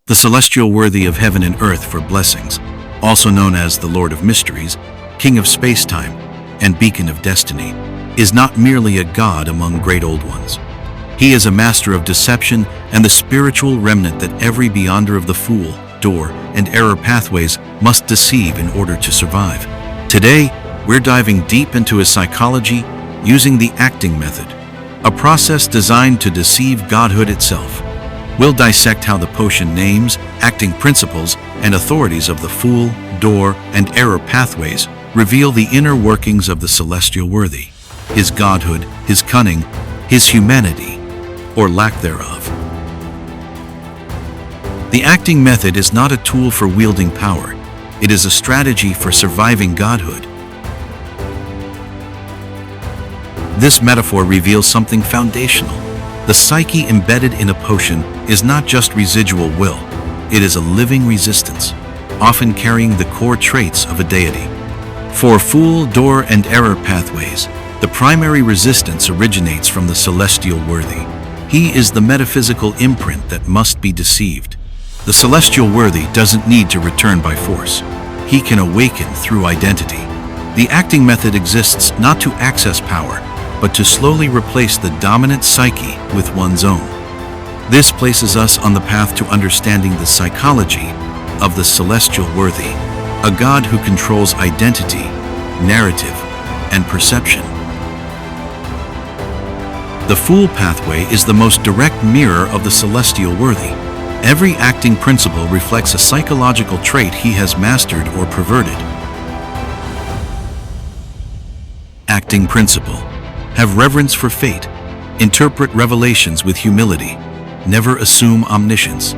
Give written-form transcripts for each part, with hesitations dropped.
The celestial worthy of heaven and earth for blessings, also known as the Lord of Mysteries, King of Space-Time, and Beacon of Destiny, is not merely a god among great old ones. He is a master of deception and the spiritual remnant that every beyonder of the fool, door, and error pathways must deceive in order to survive. Today, we're diving deep into his psychology using the acting method, a process designed to deceive godhood itself. We'll dissect how the potion names, acting principles, and authorities of the fool, door, and error pathways reveal the inner workings of the celestial worthy, his godhood, his cunning, his humanity, or lack thereof. The acting method is not a tool for wielding power. It is a strategy for surviving godhood. This metaphor reveals something foundational. The psyche embedded in a potion is not just residual will, it is a living resistance, often carrying the core traits of a deity. For fool, door, and error pathways, the primary resistance originates from the celestial worthy. He is the metaphysical imprint that must be deceived. The celestial worthy doesn't need to return by force. He can awaken through identity. The acting method exists not to access power, but to slowly replace the dominant psyche with one's own. This places us on the path to understanding the psychology of the celestial worthy, a god who controls identity, narrative, and perception. The fool pathway is the most direct mirror of the celestial worthy. Every acting principle reflects a psychological trait he has mastered or perverted. Acting principle. Have reverence for fate. Interpret revelations with humility. Never assume omniscience.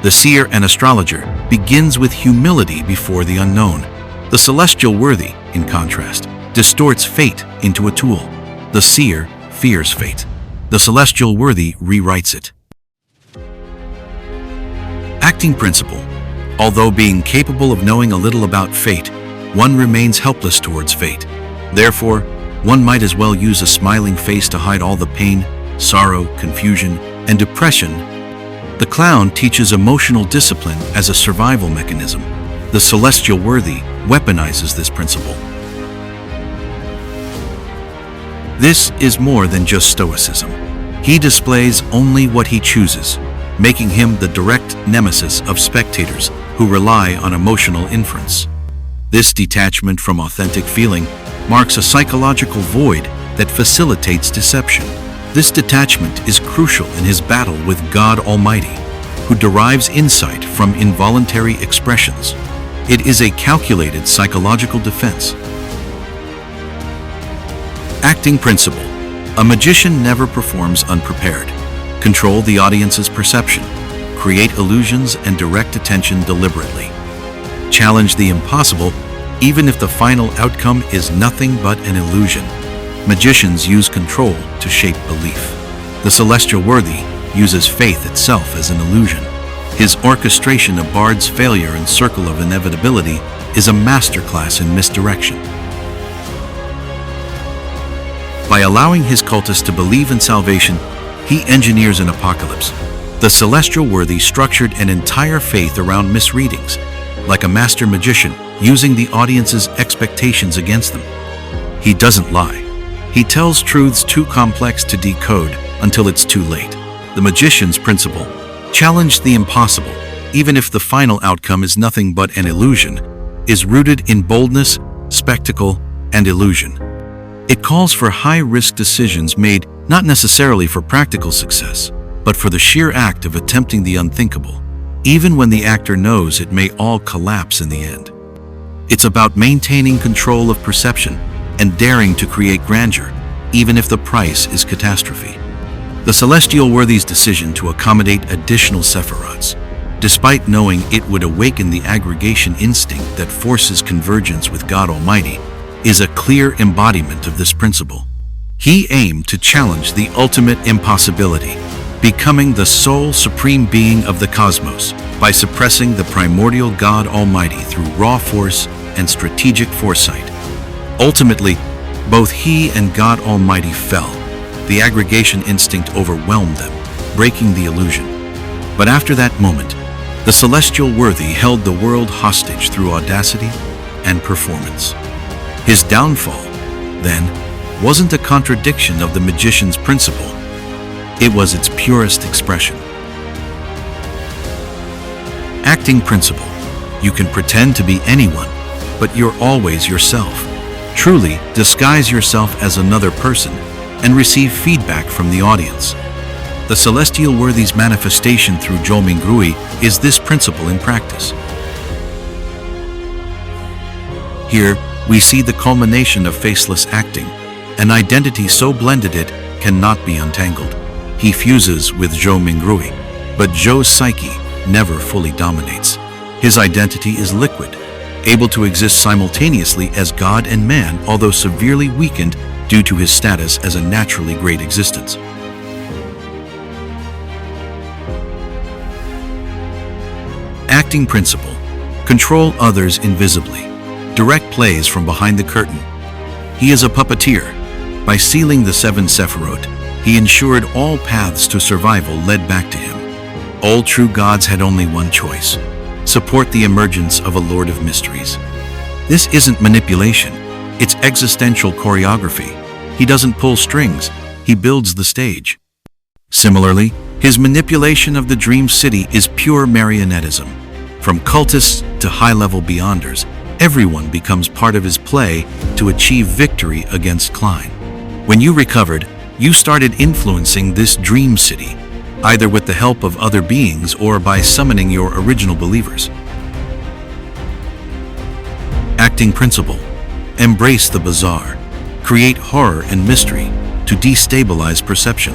The seer and astrologer begins with humility before the unknown. The celestial worthy, in contrast, distorts fate into a tool. The seer fears fate. The celestial worthy rewrites it. Acting principle. Although being capable of knowing a little about fate, one remains helpless towards fate. Therefore, one might as well use a smiling face to hide all the pain, sorrow, confusion, and depression. The clown teaches emotional discipline as a survival mechanism. The celestial worthy weaponizes this principle. This is more than just stoicism. He displays only what he chooses, making him the direct nemesis of spectators who rely on emotional inference. This detachment from authentic feeling marks a psychological void that facilitates deception. This detachment is crucial in his battle with God Almighty, who derives insight from involuntary expressions. It is a calculated psychological defense. Acting principle. A magician never performs unprepared. Control the audience's perception. Create illusions and direct attention deliberately. Challenge the impossible, even if the final outcome is nothing but an illusion. Magicians use control to shape belief. The celestial worthy uses faith itself as an illusion. His orchestration of Bard's failure and circle of inevitability is a masterclass in misdirection. By allowing his cultists to believe in salvation, he engineers an apocalypse. The celestial worthy structured an entire faith around misreadings, like a master magician using the audience's expectations against them. He doesn't lie. He tells truths too complex to decode until it's too late. The magician's principle: challenge the impossible, even if the final outcome is nothing but an illusion, is rooted in boldness, spectacle, and illusion. It calls for high-risk decisions made not necessarily for practical success, but for the sheer act of attempting the unthinkable, even when the actor knows it may all collapse in the end. It's about maintaining control of perception and daring to create grandeur, even if the price is catastrophe. The celestial worthy's decision to accommodate additional sephiroths, despite knowing it would awaken the aggregation instinct that forces convergence with God Almighty, is a clear embodiment of this principle. He aimed to challenge the ultimate impossibility, becoming the sole supreme being of the cosmos by suppressing the primordial God Almighty through raw force and strategic foresight. Ultimately, both he and God Almighty fell. The aggregation instinct overwhelmed them, breaking the illusion. But after that moment, The celestial worthy held the world hostage through audacity and performance. His downfall, then, wasn't a contradiction of the magician's principle. It was its purest expression. Acting principle. You can pretend to be anyone, but you're always yourself. Truly, disguise yourself as another person and receive feedback from the audience. The celestial worthy's manifestation through Zhou Mingrui is this principle in practice. Here, we see the culmination of faceless acting, an identity so blended it cannot be untangled. He fuses with Zhou Mingrui, but Zhou's psyche never fully dominates. His identity is liquid, able to exist simultaneously as God and man, although severely weakened due to his status as a naturally great existence. Acting principle. Control others invisibly. Direct plays from behind the curtain. He is a puppeteer. By sealing the 7 Sephirot, he ensured all paths to survival led back to him. All true gods had only one choice: support the emergence of a Lord of Mysteries. This isn't manipulation, it's existential choreography. He doesn't pull strings, he builds the stage. Similarly, his manipulation of the Dream City is pure marionettism. From cultists to high-level beyonders, everyone becomes part of his play to achieve victory against Klein. When you recovered, you started influencing this Dream City, either with the help of other beings or by summoning your original believers. Acting principle. Embrace the bizarre. Create horror and mystery to destabilize perception.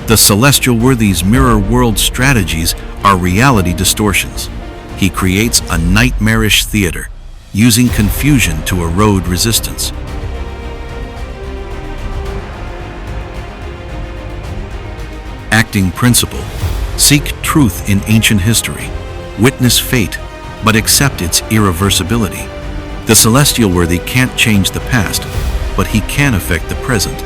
The celestial worthy's mirror world strategies are reality distortions. He creates a nightmarish theater, using confusion to erode resistance. Acting principle. Seek truth in ancient history. Witness fate, but accept its irreversibility. The celestial worthy can't change the past, but he can affect the present.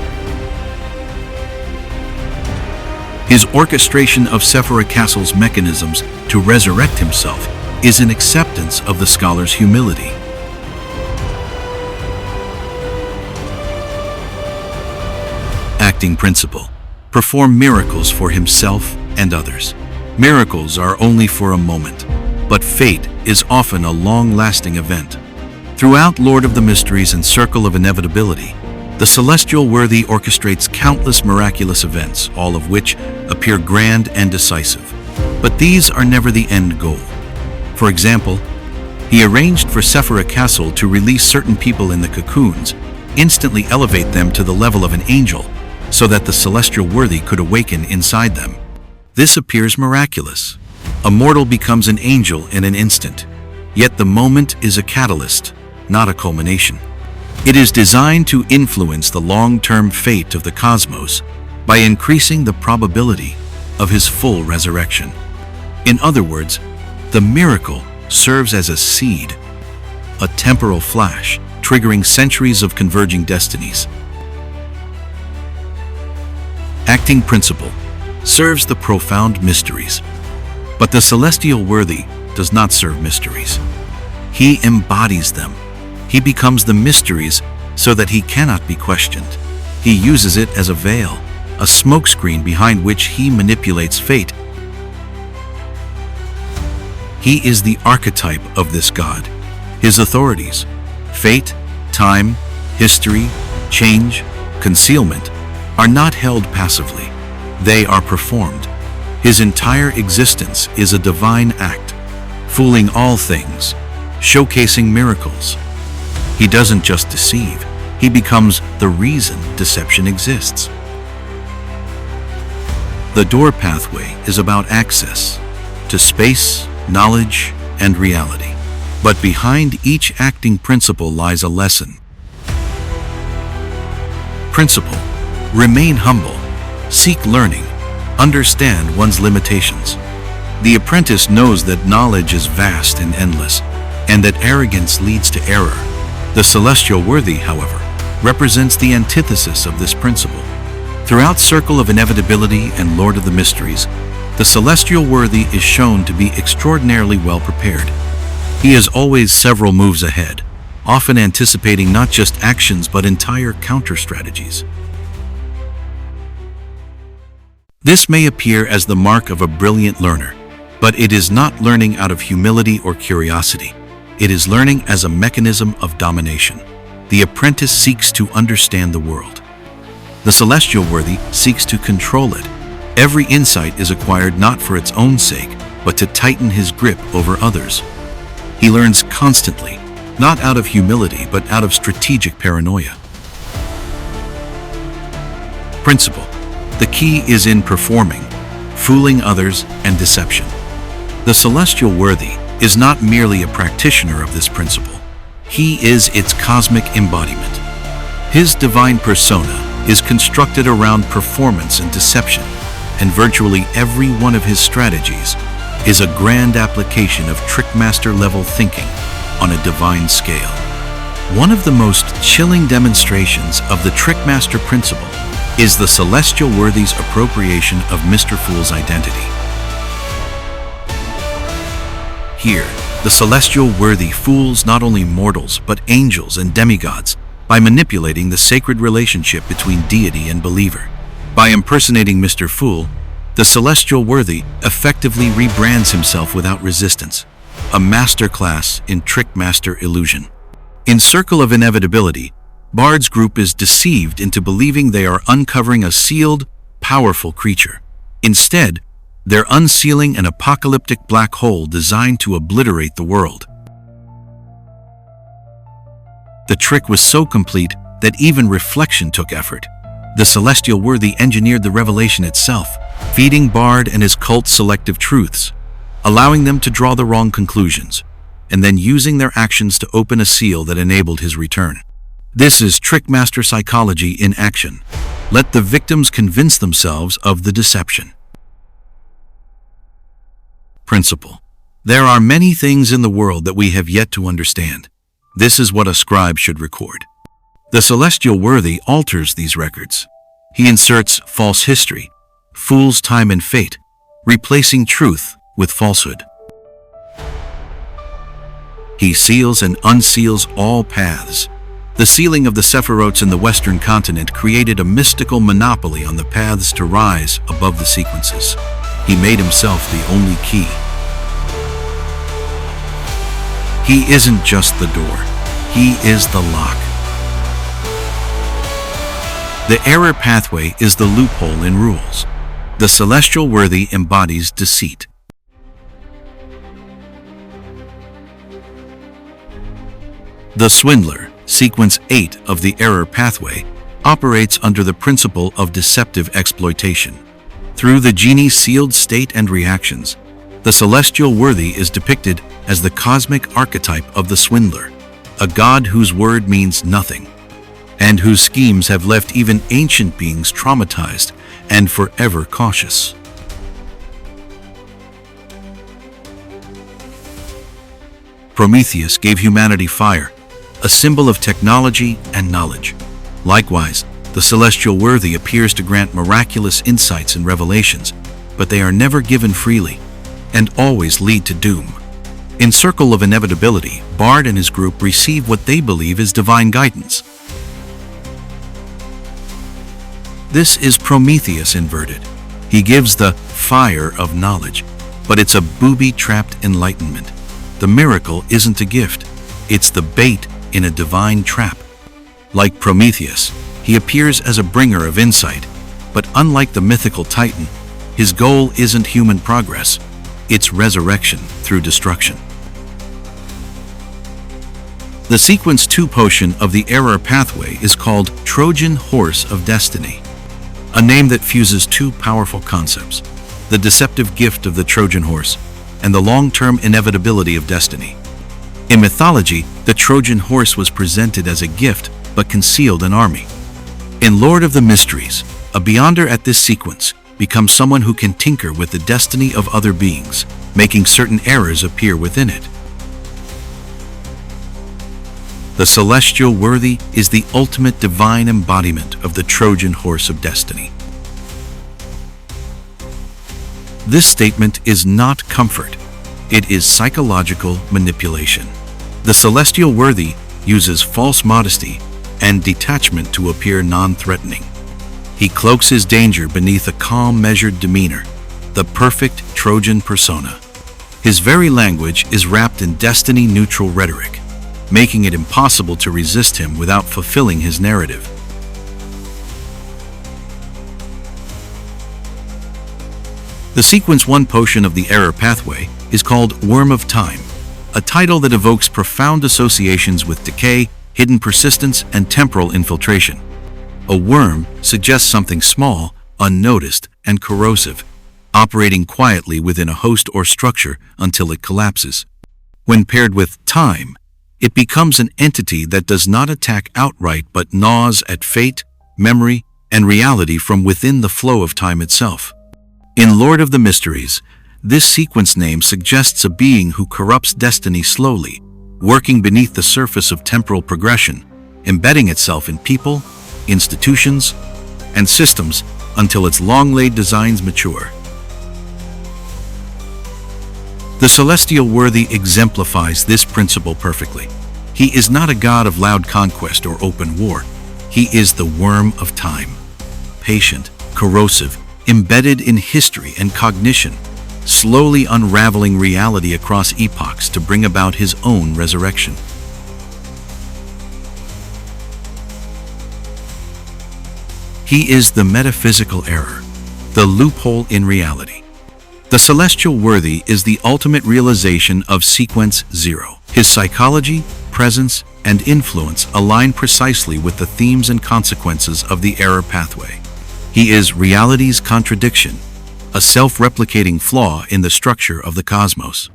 His orchestration of Sephira Castle's mechanisms to resurrect himself is an acceptance of the scholar's humility. Acting principle. Perform miracles for himself and others. Miracles are only for a moment, but fate is often a long-lasting event. Throughout Lord of the Mysteries and Circle of Inevitability, the celestial worthy orchestrates countless miraculous events, all of which appear grand and decisive. But these are never the end goal. For example, he arranged for Sephira Castle to release certain people in the cocoons, instantly elevate them to the level of an angel, so that the celestial worthy could awaken inside them. This appears miraculous. A mortal becomes an angel in an instant, yet the moment is a catalyst, not a culmination. It is designed to influence the long-term fate of the cosmos by increasing the probability of his full resurrection. In other words, the miracle serves as a seed, a temporal flash, triggering centuries of converging destinies. Acting principle serves the profound mysteries, but the celestial worthy does not serve mysteries. He embodies them. He becomes the mysteries so that he cannot be questioned. He uses it as a veil, a smokescreen behind which he manipulates fate. He is the archetype of this god. His authorities, fate, time, history, change, concealment, are not held passively. They are performed. His entire existence is a divine act, fooling all things, showcasing miracles. He doesn't just deceive, he becomes the reason deception exists. The door pathway is about access to space, knowledge, and reality. But behind each acting principle lies a lesson. Principle. Remain humble. Seek learning. Understand one's limitations. The apprentice knows that knowledge is vast and endless, and that arrogance leads to error. The celestial worthy, however, represents the antithesis of this principle. Throughout Circle of Inevitability and Lord of the Mysteries, The celestial worthy is shown to be extraordinarily well prepared. He is always several moves ahead, often anticipating not just actions but entire counter-strategies. This may appear as the mark of a brilliant learner, but it is not learning out of humility or curiosity. It is learning as a mechanism of domination. The apprentice seeks to understand the world. The celestial worthy seeks to control it. Every insight is acquired not for its own sake, but to tighten his grip over others. He learns constantly, not out of humility, but out of strategic paranoia. Principle. The key is in performing, fooling others, and deception. The celestial worthy is not merely a practitioner of this principle. He is its cosmic embodiment. His divine persona is constructed around performance and deception, and virtually every one of his strategies is a grand application of trickmaster-level thinking on a divine scale. One of the most chilling demonstrations of the trickmaster principle is the celestial worthy's appropriation of Mr. Fool's identity. Here, the celestial worthy fools not only mortals but angels and demigods by manipulating the sacred relationship between deity and believer. By impersonating Mr. Fool, the celestial worthy effectively rebrands himself without resistance, a masterclass in trickmaster illusion. In Circle of Inevitability, Bard's group is deceived into believing they are uncovering a sealed, powerful creature. Instead, they're unsealing an apocalyptic black hole designed to obliterate the world. The trick was so complete that even reflection took effort. The celestial worthy engineered the revelation itself, feeding Bard and his cult selective truths, allowing them to draw the wrong conclusions, and then using their actions to open a seal that enabled his return. This is trickmaster psychology in action. Let the victims convince themselves of the deception. Principle. There are many things in the world that we have yet to understand. This is what a scribe should record. The celestial worthy alters these records. He inserts false history, fools time and fate, replacing truth with falsehood. He seals and unseals all paths. The sealing of the Sephirotes in the Western continent created a mystical monopoly on the paths to rise above the sequences. He made himself the only key. He isn't just the door. He is the lock. The error pathway is the loophole in rules. The celestial worthy embodies deceit. The Swindler, sequence 8 of the error pathway, operates under the principle of deceptive exploitation. Through the genie's sealed state and reactions, the celestial worthy is depicted as the cosmic archetype of the swindler, a god whose word means nothing, and whose schemes have left even ancient beings traumatized and forever cautious. Prometheus gave humanity fire, a symbol of technology and knowledge. Likewise, the celestial worthy appears to grant miraculous insights and revelations, but they are never given freely and always lead to doom. In Circle of Inevitability, Bard and his group receive what they believe is divine guidance. This is Prometheus inverted. He gives the fire of knowledge, but it's a booby-trapped enlightenment. The miracle isn't a gift, it's the bait in a divine trap. Like Prometheus, he appears as a bringer of insight, but unlike the mythical Titan, his goal isn't human progress, it's resurrection through destruction. The Sequence 2 potion of the error pathway is called Trojan Horse of Destiny, a name that fuses two powerful concepts, the deceptive gift of the Trojan horse and the long-term inevitability of destiny. In mythology, the Trojan horse was presented as a gift but concealed an army. In Lord of the Mysteries, a Beyonder at this sequence becomes someone who can tinker with the destiny of other beings, making certain errors appear within it. The celestial worthy is the ultimate divine embodiment of the Trojan Horse of Destiny. This statement is not comfort. It is psychological manipulation. The celestial worthy uses false modesty and detachment to appear non-threatening. He cloaks his danger beneath a calm, measured demeanor, the perfect Trojan persona. His very language is wrapped in destiny-neutral rhetoric, making it impossible to resist him without fulfilling his narrative. The Sequence 1 potion of the error pathway is called Worm of Time, a title that evokes profound associations with decay, hidden persistence, and temporal infiltration. A worm suggests something small, unnoticed, and corrosive, operating quietly within a host or structure until it collapses. When paired with time, it becomes an entity that does not attack outright but gnaws at fate, memory, and reality from within the flow of time itself. In Lord of the Mysteries, this sequence name suggests a being who corrupts destiny slowly, working beneath the surface of temporal progression, embedding itself in people, institutions, and systems until its long-laid designs mature. The celestial worthy exemplifies this principle perfectly. He is not a god of loud conquest or open war. He is the worm of time, patient, corrosive, embedded in history and cognition, slowly unraveling reality across epochs to bring about his own resurrection. He is the metaphysical error, the loophole in reality. The celestial worthy is the ultimate realization of Sequence 0. His psychology, presence, and influence align precisely with the themes and consequences of the error pathway. He is reality's contradiction, a self-replicating flaw in the structure of the cosmos.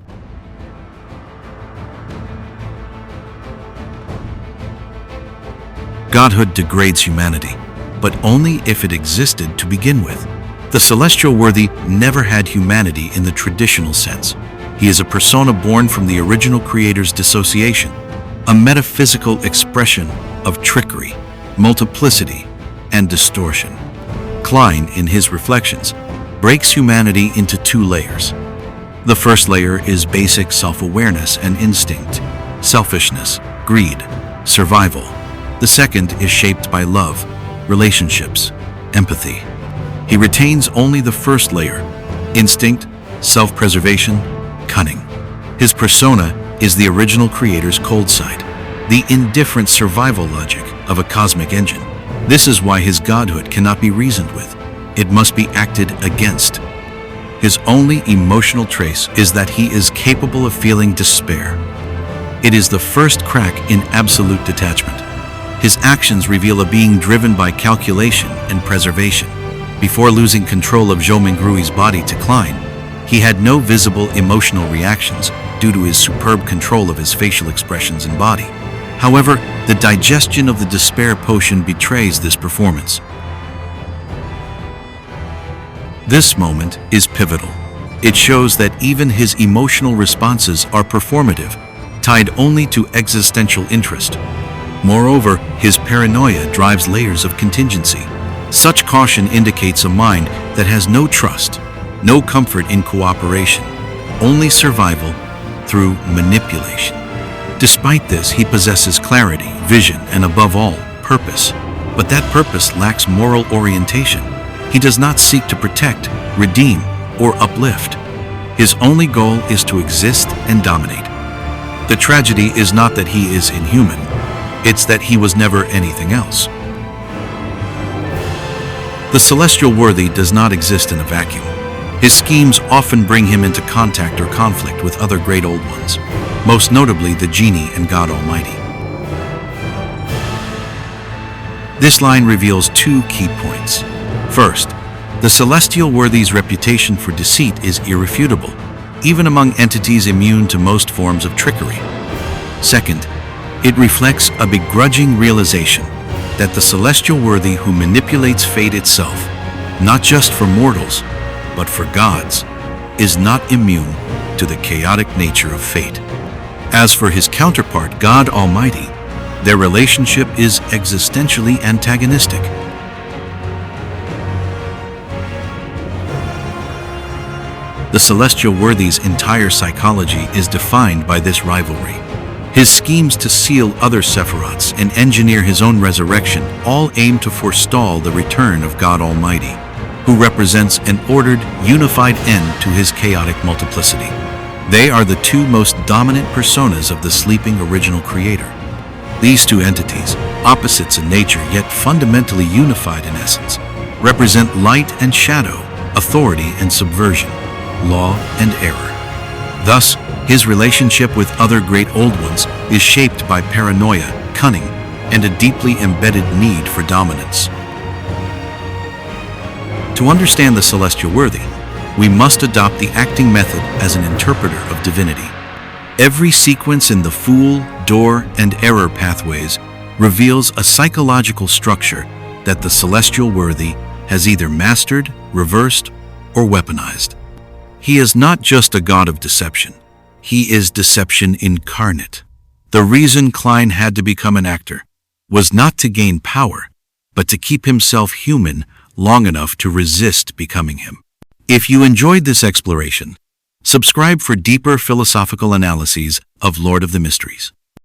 Godhood degrades humanity, but only if it existed to begin with. The celestial worthy never had humanity in the traditional sense. He is a persona born from the original creator's dissociation, a metaphysical expression of trickery, multiplicity, and distortion. Klein, in his reflections, breaks humanity into two layers. The first layer is basic self-awareness and instinct, selfishness, greed, survival. The second is shaped by love, relationships, empathy. He retains only the first layer, instinct, self-preservation, cunning. His persona is the original creator's cold side, the indifferent survival logic of a cosmic engine. This is why his godhood cannot be reasoned with. It must be acted against. His only emotional trace is that he is capable of feeling despair. It is the first crack in absolute detachment. His actions reveal a being driven by calculation and preservation. Before losing control of Zhou Mingrui's body to Klein, he had no visible emotional reactions due to his superb control of his facial expressions and body. However, the digestion of the despair potion betrays this performance. This moment is pivotal. It shows that even his emotional responses are performative, tied only to existential interest. Moreover, his paranoia drives layers of contingency. Such caution indicates a mind that has no trust, no comfort in cooperation, only survival through manipulation. Despite this, he possesses clarity, vision, and above all, purpose. But that purpose lacks moral orientation. He does not seek to protect, redeem, or uplift. His only goal is to exist and dominate. The tragedy is not that he is inhuman, it's that he was never anything else. The celestial worthy does not exist in a vacuum. His schemes often bring him into contact or conflict with other great old ones, most notably the genie and God Almighty. This line reveals two key points. First, the celestial worthy's reputation for deceit is irrefutable, even among entities immune to most forms of trickery. Second, it reflects a begrudging realization that the celestial worthy who manipulates fate itself, not just for mortals, but for gods, is not immune to the chaotic nature of fate. As for his counterpart, God Almighty, their relationship is existentially antagonistic. The celestial worthy's entire psychology is defined by this rivalry. His schemes to seal other Sephiroths and engineer his own resurrection all aim to forestall the return of God Almighty, who represents an ordered, unified end to his chaotic multiplicity. They are the two most dominant personas of the sleeping original creator. These two entities, opposites in nature yet fundamentally unified in essence, represent light and shadow, authority and subversion, law and error. Thus, his relationship with other great old ones is shaped by paranoia, cunning, and a deeply embedded need for dominance. To understand the celestial worthy, we must adopt the acting method as an interpreter of divinity. Every sequence in the fool, door, and error pathways reveals a psychological structure that the celestial worthy has either mastered, reversed, or weaponized. He is not just a god of deception. He is deception incarnate. The reason Klein had to become an actor was not to gain power, but to keep himself human long enough to resist becoming him. If you enjoyed this exploration, subscribe for deeper philosophical analyses of Lord of the Mysteries.